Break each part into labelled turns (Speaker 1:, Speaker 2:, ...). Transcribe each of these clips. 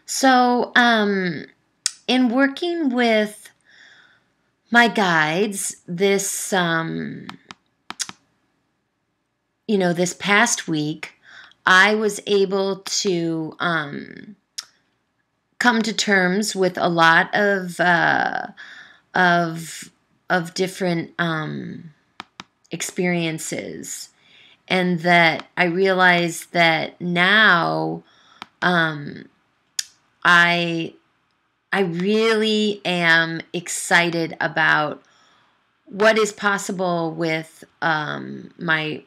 Speaker 1: So, in working with my guides this past week, I was able to come to terms with a lot of different experiences, and that I realized that now I I really am excited about what is possible with my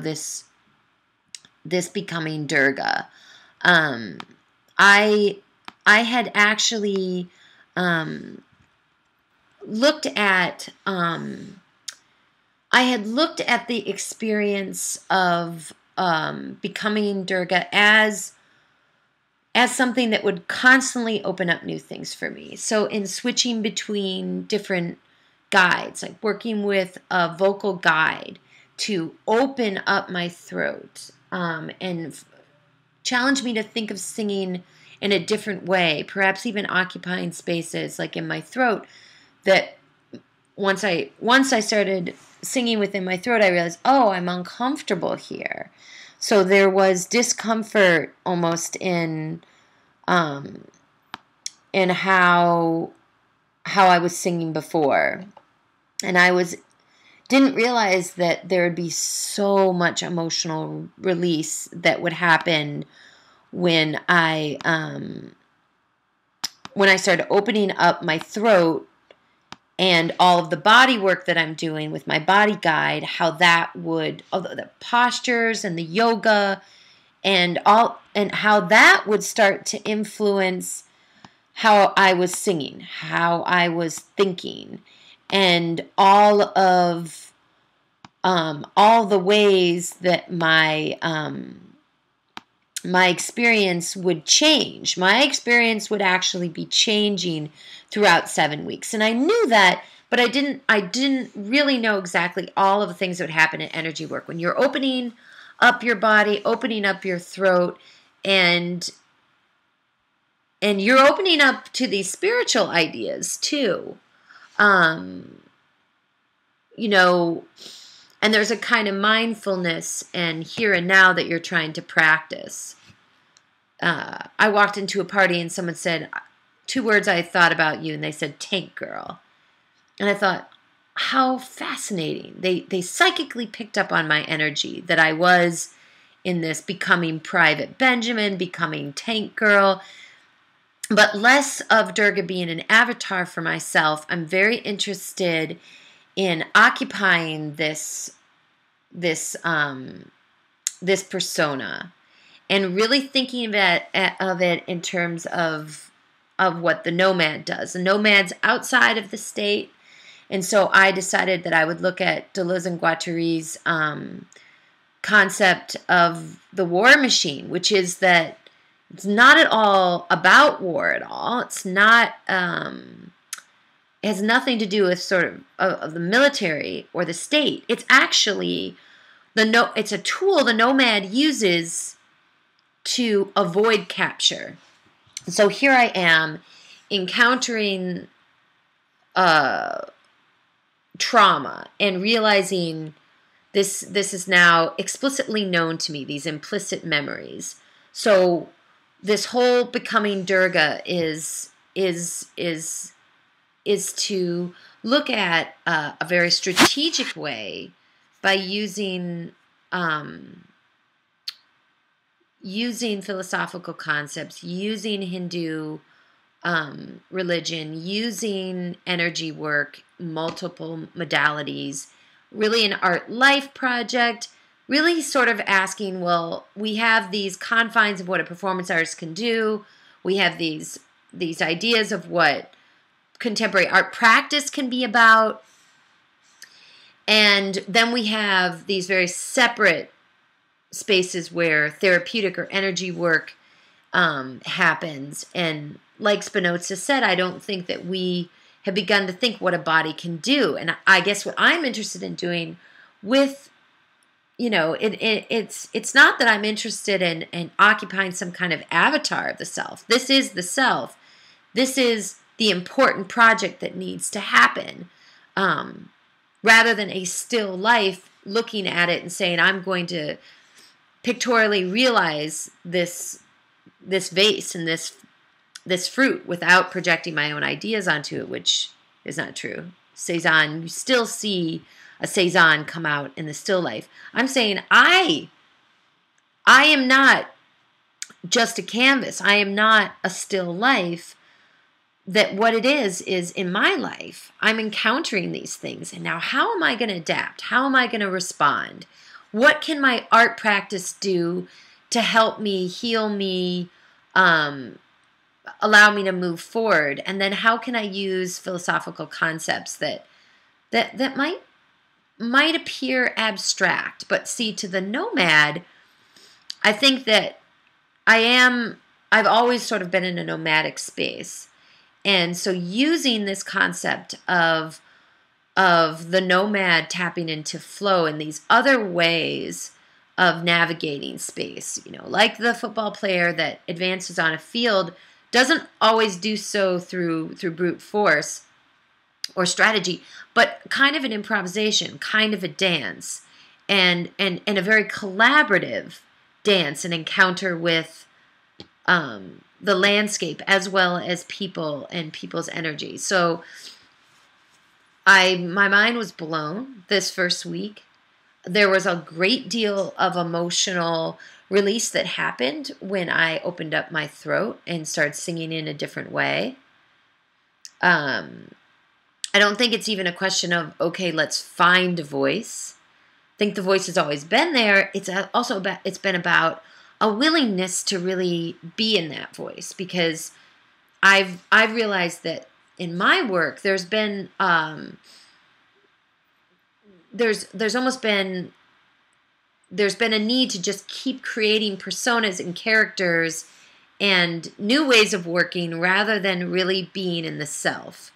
Speaker 1: this becoming Durga. Um, I I had actually um, looked at I had looked at the experience of becoming Durga as something that would constantly open up new things for me. So in switching between different guides, like working with a vocal guide to open up my throat and challenge me to think of singing in a different way, perhaps even occupying spaces like in my throat, that once I started singing within my throat, I realized, oh, I'm uncomfortable here. So there was discomfort almost um, in how I was singing before, and didn't realize that there would be so much emotional release that would happen when I started opening up my throat, and all of the body work that I'm doing with my body guide, how that would, all the postures and the yoga and how that would start to influence how I was singing, how I was thinking, and all the ways that my experience would change. My experience would actually be changing throughout 7 weeks. And I knew that, but I didn't really know exactly all of the things that would happen in energy work. When you're opening up your body, opening up your throat, and you're opening up to these spiritual ideas too. Um, you know, and there's a kind of mindfulness and here and now that you're trying to practice. I walked into a party and someone said, two words I thought about you, and they said, tank girl. And I thought, how fascinating. They psychically picked up on my energy, that I was in this becoming Private Benjamin, becoming tank girl, but less of Durga being an avatar for myself. I'm very interested in occupying this persona, and really thinking of it in terms of what the nomad does. The nomad's outside of the state, and so I decided that I would look at Deleuze and Guattari's concept of the war machine, which is that it's not at all about war at all. It's not. It has nothing to do with sort of the military or the state. It's actually it's a tool the nomad uses to avoid capture. So here I am encountering trauma and realizing this is now explicitly known to me, these implicit memories. So this whole becoming Durga is to look at a very strategic way by using philosophical concepts, using Hindu religion, using energy work, multiple modalities, really an art life project, really sort of asking, well, we have these confines of what a performance artist can do. We have these ideas of what contemporary art practice can be about. And then we have these very separate spaces where therapeutic or energy work happens. And like Spinoza said, I don't think that we have begun to think what a body can do. And I guess what I'm interested in doing with it's not that I'm interested in occupying some kind of avatar of the self. This is the self. This is the important project that needs to happen, rather than a still life looking at it and saying, I'm going to pictorially realize this vase and this fruit without projecting my own ideas onto it, which is not true. Cezanne, you still see a Cezanne come out in the still life. I'm saying I am not just a canvas. I am not a still life. That what it is in my life, I'm encountering these things. And now how am I going to adapt? How am I going to respond? What can my art practice do to help me, heal me, allow me to move forward? And then how can I use philosophical concepts that might appear abstract, but see, to the nomad, I think that I've always sort of been in a nomadic space. And so using this concept of the nomad tapping into flow and these other ways of navigating space, like the football player that advances on a field doesn't always do so through brute force or strategy, but kind of an improvisation, kind of a dance, and a very collaborative dance and encounter with the landscape as well as people and people's energy. So my mind was blown this first week. There was a great deal of emotional release that happened when I opened up my throat and started singing in a different way. I don't think it's even a question of, okay, let's find a voice. I think the voice has always been there. It's been about a willingness to really be in that voice, because I've realized that in my work there's been there's almost been a need to just keep creating personas and characters and new ways of working rather than really being in the self.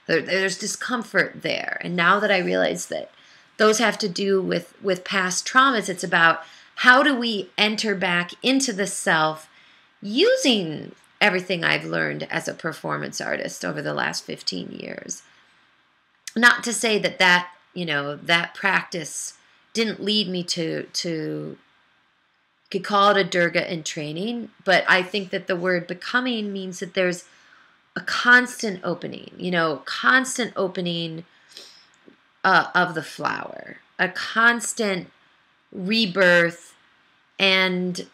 Speaker 1: There's discomfort there, and now that I realize that those have to do with past traumas, it's about how do we enter back into the self using everything I've learned as a performance artist over the last 15 years. Not to say that practice didn't lead me to could call it a Durga in training, but I think that the word becoming means that there's a constant opening, of the flower, a constant rebirth. And,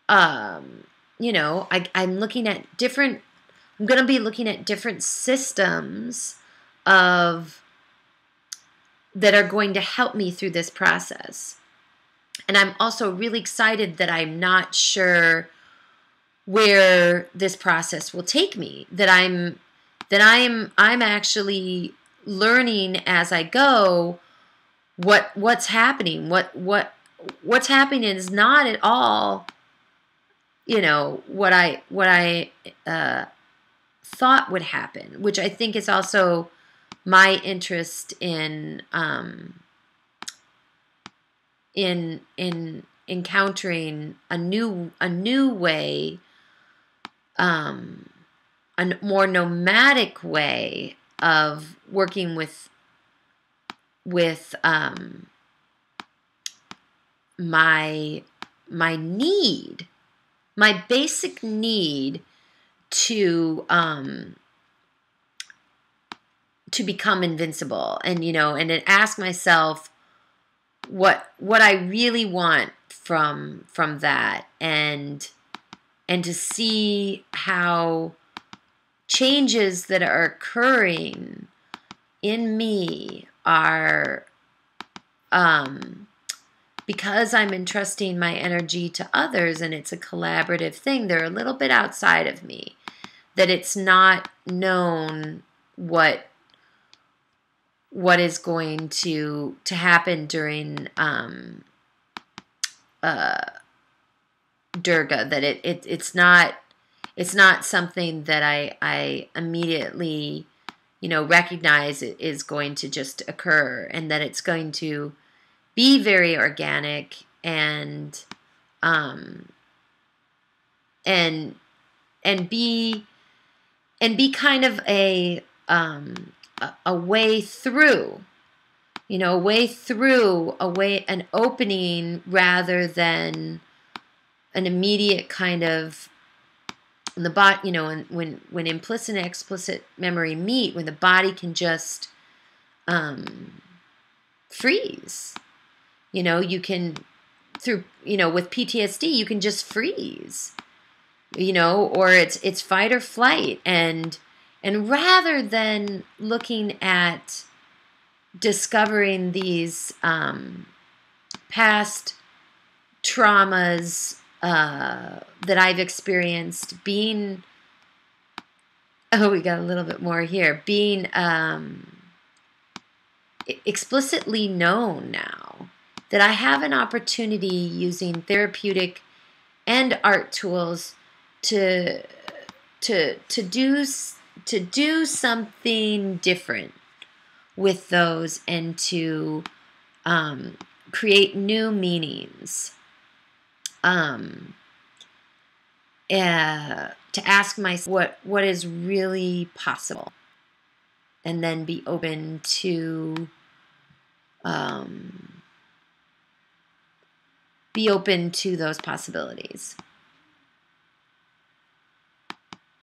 Speaker 1: I'm looking at I'm going to be looking at different systems that are going to help me through this process. And I'm also really excited that I'm not sure where this process will take me, that I'm actually learning as I go what's happening. What's happening is not at all, what I thought would happen, which I think is also my interest in encountering a new way, a more nomadic way of working with my basic need to become invincible, and to ask myself what I really want from that, and to see how changes that are occurring in me are because I'm entrusting my energy to others, and it's a collaborative thing. They're a little bit outside of me, that it's not known what is going to happen during Durga, that it's not something that I immediately recognize it is going to just occur, and that it's going to be very organic um, and and be kind of a way through, an opening rather than an immediate kind of the body, when implicit and explicit memory meet, when the body can just freeze. You can with PTSD, you can just freeze. Or it's fight or flight, and rather than looking at discovering these past traumas that I've experienced, we got a little bit more here, being explicitly known now, that I have an opportunity using therapeutic and art tools to do something different with those, and to create new meanings. To ask myself what is really possible, and then be open to those possibilities.